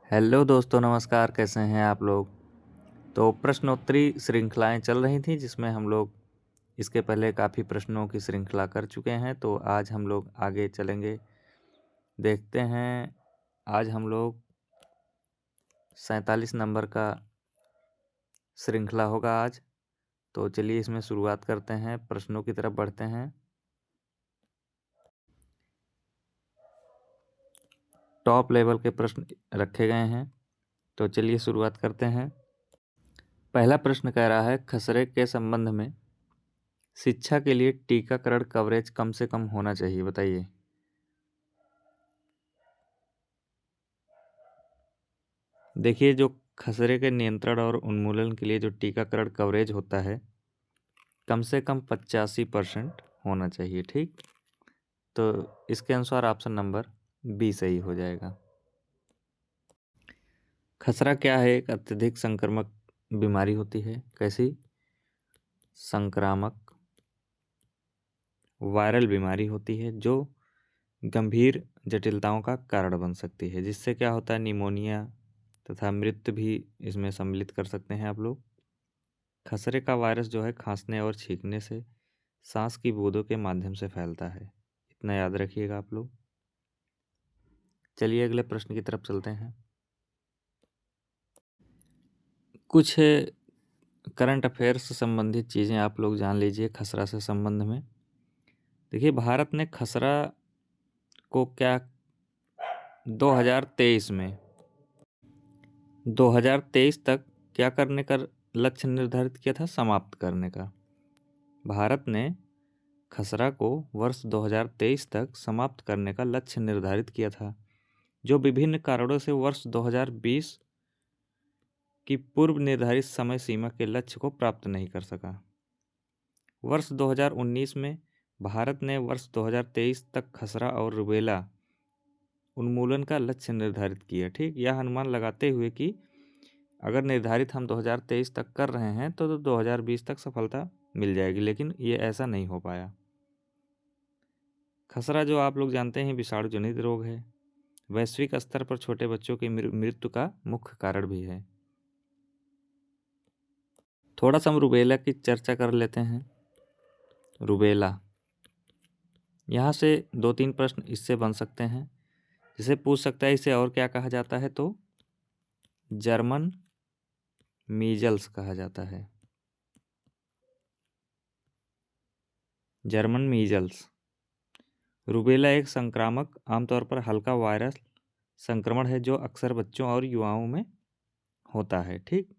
Hello दोस्तों, नमस्कार। कैसे हैं आप लोग। तो प्रश्नोत्तरी श्रृंखलाएं चल रही थी जिसमें हम लोग इसके पहले काफ़ी प्रश्नों की श्रृंखला कर चुके हैं। तो आज हम लोग आगे चलेंगे, देखते हैं। आज हम लोग 47 नंबर का श्रृंखला होगा आज। तो चलिए इसमें शुरुआत करते हैं, प्रश्नों की तरफ बढ़ते हैं। टॉप लेवल के प्रश्न रखे गए हैं, तो चलिए शुरुआत करते हैं। पहला प्रश्न कह रहा है, खसरे के संबंध में शिक्षा के लिए टीकाकरण कवरेज कम से कम होना चाहिए, बताइए। देखिए, जो खसरे के नियंत्रण और उन्मूलन के लिए जो टीकाकरण कवरेज होता है, कम से कम 85% होना चाहिए। ठीक, तो इसके अनुसार ऑप्शन नंबर बी सही हो जाएगा। खसरा क्या है? एक अत्यधिक संक्रामक बीमारी होती है। कैसी? संक्रामक वायरल बीमारी होती है जो गंभीर जटिलताओं का कारण बन सकती है, जिससे क्या होता है, निमोनिया तथा मृत्यु भी इसमें सम्मिलित कर सकते हैं आप लोग। खसरे का वायरस जो है खांसने और छींकने से, सांस की बूंदों के माध्यम से फैलता है। इतना याद रखिएगा आप लोग। चलिए अगले प्रश्न की तरफ चलते हैं। कुछ करंट अफेयर्स से संबंधित चीज़ें आप लोग जान लीजिए खसरा से संबंध में। देखिए, भारत ने खसरा को क्या 2023 तक क्या करने का लक्ष्य निर्धारित किया था? समाप्त करने का। भारत ने खसरा को वर्ष 2023 तक समाप्त करने का लक्ष्य निर्धारित किया था, जो विभिन्न कारणों से वर्ष 2020 की पूर्व निर्धारित समय सीमा के लक्ष्य को प्राप्त नहीं कर सका। वर्ष 2019 में भारत ने वर्ष 2023 तक खसरा और रूबेला उन्मूलन का लक्ष्य निर्धारित किया। ठीक, यह अनुमान लगाते हुए कि अगर निर्धारित हम 2023 तक कर रहे हैं तो 2020 तक सफलता मिल जाएगी, लेकिन ये ऐसा नहीं हो पाया। खसरा जो आप लोग जानते हैं विषाणु जनित रोग है, वैश्विक स्तर पर छोटे बच्चों की मृत्यु का मुख्य कारण भी है। थोड़ा सा हम रूबेला की चर्चा कर लेते हैं। रूबेला, यहाँ से 2-3 प्रश्न इससे बन सकते हैं। जिसे पूछ सकता है इसे और क्या कहा जाता है, तो जर्मन मीजल्स कहा जाता है। German measles. रूबेला एक संक्रामक, आमतौर पर हल्का वायरस संक्रमण है जो अक्सर बच्चों और युवाओं में होता है। ठीक,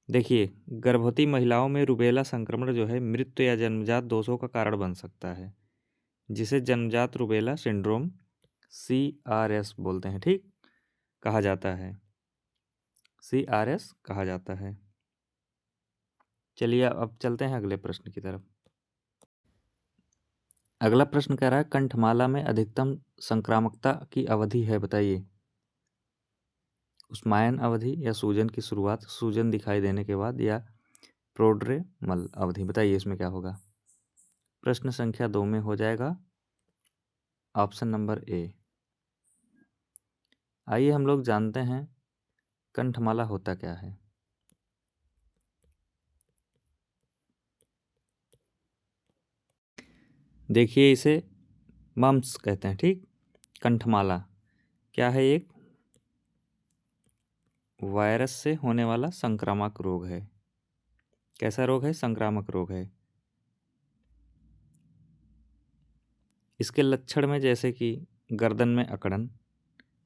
देखिए, गर्भवती महिलाओं में रूबेला संक्रमण जो है मृत्यु या जन्मजात दोषों का कारण बन सकता है, जिसे जन्मजात रूबेला सिंड्रोम CRS बोलते हैं। ठीक, कहा जाता है, CRS कहा जाता है। चलिए अब चलते हैं अगले प्रश्न की तरफ। अगला प्रश्न कह रहा है, कंठमाला में अधिकतम संक्रामकता की अवधि है, बताइए। उस्मायन अवधि, या सूजन की शुरुआत सूजन दिखाई देने के बाद, या प्रोड्रेमल अवधि, बताइए इसमें क्या होगा। प्रश्न संख्या 2 में हो जाएगा ऑप्शन नंबर ए। आइए हम लोग जानते हैं कंठमाला होता क्या है। देखिए, इसे मम्स कहते हैं। ठीक, कंठमाला क्या है? एक वायरस से होने वाला संक्रामक रोग है। कैसा रोग है? संक्रामक रोग है। इसके लक्षण में जैसे कि गर्दन में अकड़न,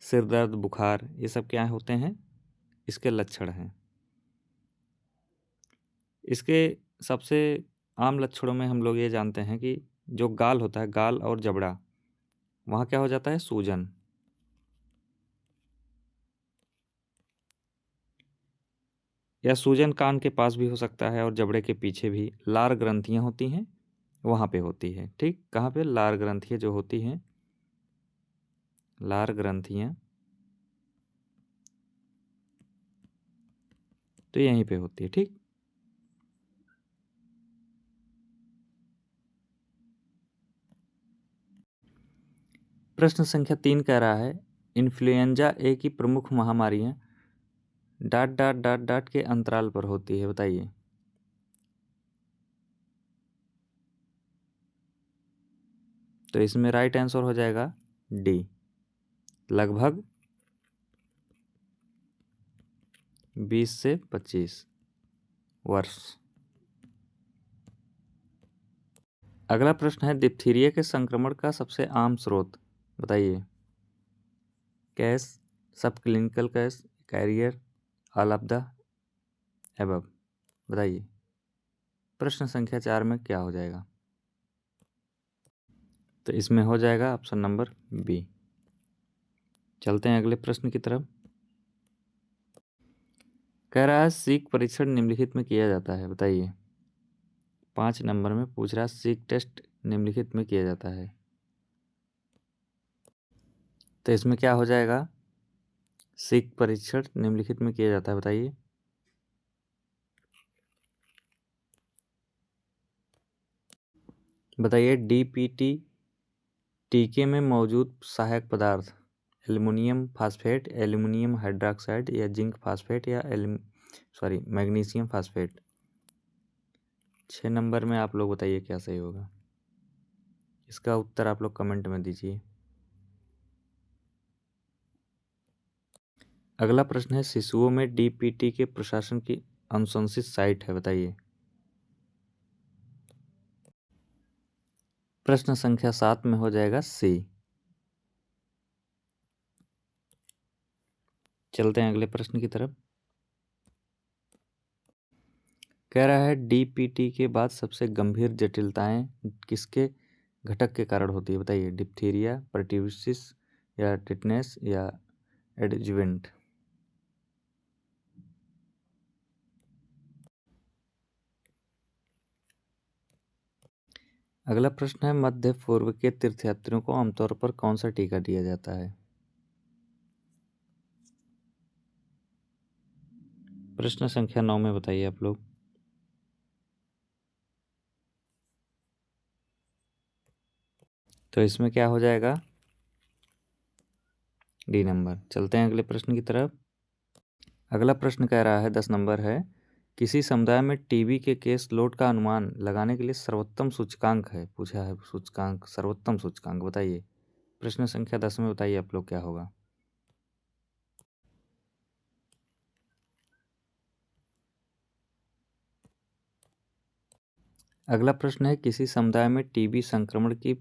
सिर दर्द, बुखार, ये सब क्या होते हैं? इसके लक्षण हैं। इसके सबसे आम लक्षणों में हम लोग ये जानते हैं कि जो गाल होता है, गाल और जबड़ा, वहाँ क्या हो जाता है? सूजन। या सूजन कान के पास भी हो सकता है और जबड़े के पीछे भी लार ग्रंथियाँ होती हैं, वहाँ पे होती है। ठीक, कहाँ पे? लार ग्रंथियाँ जो होती हैं, लार ग्रंथियाँ तो यहीं पे होती है। ठीक, प्रश्न संख्या 3 कह रहा है इन्फ्लुएंजा ए की प्रमुख महामारियां डाट डाट डाट डाट के अंतराल पर होती है, बताइए। तो इसमें राइट आंसर हो जाएगा डी, लगभग 20 से 25 वर्ष। अगला प्रश्न है डिप्थीरिया के संक्रमण का सबसे आम स्रोत, बताइए। Case, subclinical case, carrier, all of the above, बताइए। प्रश्न संख्या 4 में क्या हो जाएगा? तो इसमें हो जाएगा ऑप्शन नंबर बी। चलते हैं अगले प्रश्न की तरफ। कह रहा है सीक परीक्षण निम्नलिखित में किया जाता है, बताइए। 5 नंबर में पूछ रहा है सीक टेस्ट निम्नलिखित में किया जाता है। तो इसमें क्या हो जाएगा? सीक परीक्षण निम्नलिखित में किया जाता है, बताइए। बताइए डीपीटी टीके में मौजूद सहायक पदार्थ एल्युमिनियम फास्फेट, एल्युमिनियम हाइड्रोक्साइड या जिंक फास्फेट या मैग्नीशियम फास्फेट। 6 नंबर में आप लोग बताइए क्या सही होगा। इसका उत्तर आप लोग कमेंट में दीजिए। अगला प्रश्न है शिशुओं में डीपीटी के प्रशासन की अनुशंसित साइट है, बताइए। प्रश्न संख्या 7 में हो जाएगा सी। चलते हैं अगले प्रश्न की तरफ। कह रहा है डीपीटी के बाद सबसे गंभीर जटिलताएं किसके घटक के कारण होती है, बताइए। डिप्थीरिया, पर्ट्यूसिस या टिटनेस या एडजुवेंट। अगला प्रश्न है मध्य पूर्व के तीर्थयात्रियों को आमतौर पर कौन सा टीका दिया जाता है? प्रश्न संख्या 9 में बताइए आप लोग। तो इसमें क्या हो जाएगा? D number. चलते हैं अगले प्रश्न की तरफ। अगला प्रश्न कह रहा है 10 नंबर है किसी समुदाय में टीबी के केस लोड का अनुमान लगाने के लिए सर्वोत्तम सूचकांक है, पूछा है सूचकांक, सर्वोत्तम सूचकांक, बताइए। प्रश्न संख्या 10 में बताइए आप लोग क्या होगा। अगला प्रश्न है किसी समुदाय में टीबी संक्रमण की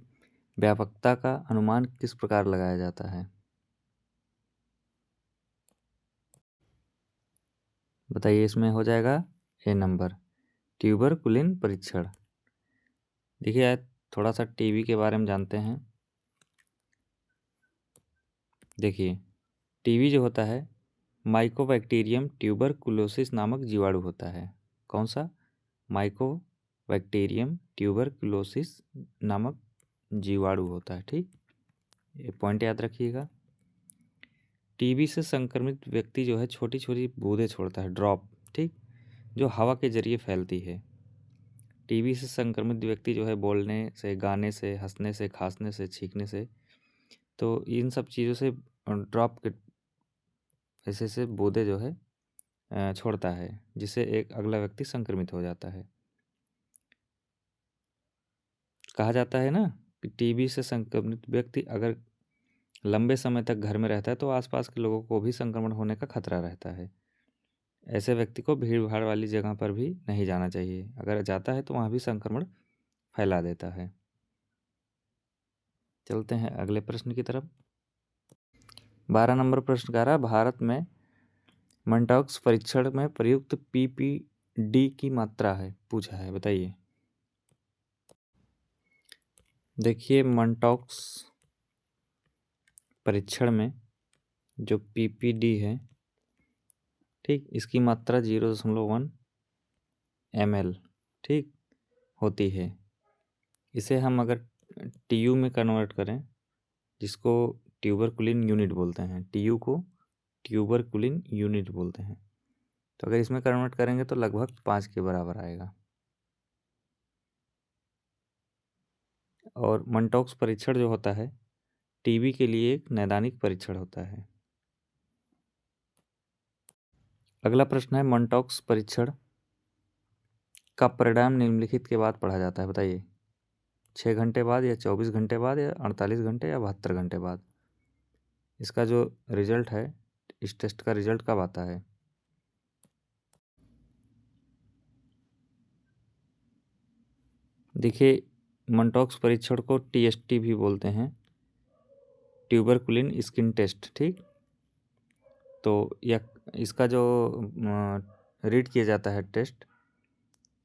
व्यापकता का अनुमान किस प्रकार लगाया जाता है, बताइए। इसमें हो जाएगा ए नंबर, ट्यूबरकुलिन परीक्षण। देखिए आज थोड़ा सा टीबी के बारे में जानते हैं। देखिए टीबी जो होता है माइकोबैक्टीरियम ट्यूबरकुलोसिस नामक जीवाणु होता है। कौन सा? माइकोबैक्टीरियम ट्यूबरकुलोसिस नामक जीवाणु होता है, ठीक। ये पॉइंट याद रखिएगा। टीबी से संक्रमित व्यक्ति जो है छोटी छोटी बूंदें छोड़ता है, ड्रॉप, ठीक, जो हवा के जरिए फैलती है। टीबी से संक्रमित व्यक्ति जो है बोलने से, गाने से, हंसने से, खांसने से, छींकने से, तो इन सब चीज़ों से ड्रॉप के ऐसे से बूंदें जो है छोड़ता है, जिससे एक अगला व्यक्ति संक्रमित हो जाता है। कहा जाता है ना कि टीबी से संक्रमित व्यक्ति अगर लंबे समय तक घर में रहता है तो आसपास के लोगों को भी संक्रमण होने का खतरा रहता है। ऐसे व्यक्ति को भीड़ भाड़ वाली जगह पर भी नहीं जाना चाहिए, अगर जाता है तो वहाँ भी संक्रमण फैला देता है। चलते हैं अगले प्रश्न की तरफ। 12 नंबर प्रश्न कह रहा है भारत में मंटॉक्स परीक्षण में प्रयुक्त पीपीडी की मात्रा है, पूछा है, बताइए। देखिए मंटॉक्स परीक्षण में जो पीपीडी है, ठीक, इसकी मात्रा 0.1 ml, ठीक, होती है। इसे हम अगर टीयू में कन्वर्ट करें, जिसको ट्यूबरकुलिन यूनिट बोलते हैं, टीयू को ट्यूबरकुलिन यूनिट बोलते हैं, तो अगर इसमें कन्वर्ट करेंगे तो लगभग 5 के बराबर आएगा। और मंटॉक्स परीक्षण जो होता है टीबी के लिए एक नैदानिक परीक्षण होता है। अगला प्रश्न है, मंटॉक्स परीक्षण का परिणाम निम्नलिखित के बाद पढ़ा जाता है, बताइए। 6 घंटे बाद या 24 घंटे बाद या 48 घंटे या 72 घंटे बाद। इसका जो रिजल्ट है, इस टेस्ट का रिजल्ट कब आता है? देखिए, मंटॉक्स परीक्षण को टीएसटी भी बोलते हैं, ट्यूबरकुलिन स्किन टेस्ट, ठीक। तो यह इसका जो रीड किया जाता है टेस्ट,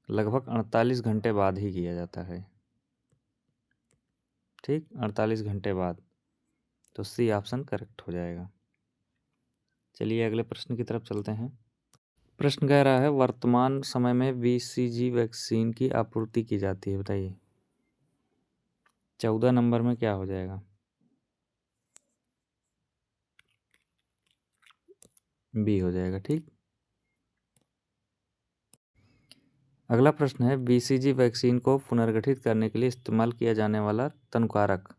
लगभग 48 घंटे बाद ही किया जाता है, ठीक, 48 घंटे बाद। तो सी ऑप्शन करेक्ट हो जाएगा। चलिए अगले प्रश्न की तरफ चलते हैं। प्रश्न कह रहा है, वर्तमान समय में बीसीजी वैक्सीन की आपूर्ति की जाती है, बताइए। 14 नंबर में क्या हो जाएगा? बी हो जाएगा, ठीक। अगला प्रश्न है, बीसीजी वैक्सीन को पुनर्गठित करने के लिए इस्तेमाल किया जाने वाला तनुकारक।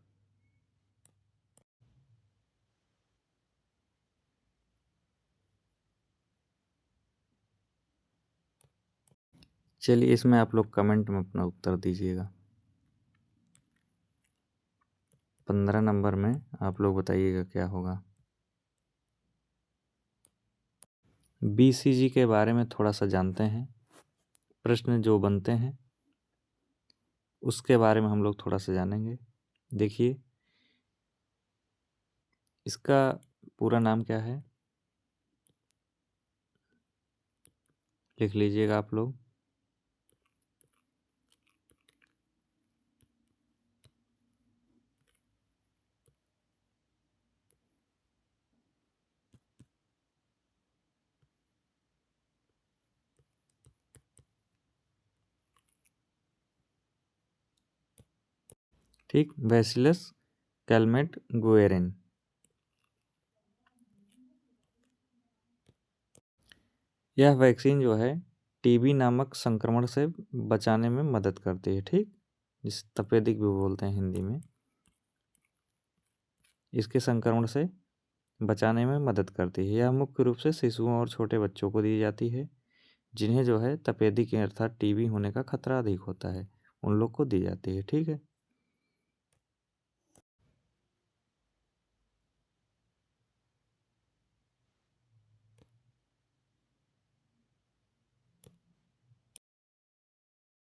चलिए इसमें आप लोग कमेंट में अपना उत्तर दीजिएगा। 15 नंबर में आप लोग बताइएगा क्या होगा। बीसीजी के बारे में थोड़ा सा जानते हैं, प्रश्न जो बनते हैं उसके बारे में हम लोग थोड़ा सा जानेंगे। देखिए, इसका पूरा नाम क्या है, लिख लीजिएगा आप लोग। ठीक, बैसिलस कैलमेट गुएरिन। यह वैक्सीन जो है टीबी नामक संक्रमण से बचाने में मदद करती है, ठीक, जिसे तपेदिक भी बोलते हैं हिंदी में। इसके संक्रमण से बचाने में मदद करती है। यह मुख्य रूप से शिशुओं और छोटे बच्चों को दी जाती है, जिन्हें जो है तपेदिक अर्थात टीबी होने का खतरा अधिक होता है, उन लोग को दी जाती है, ठीक है।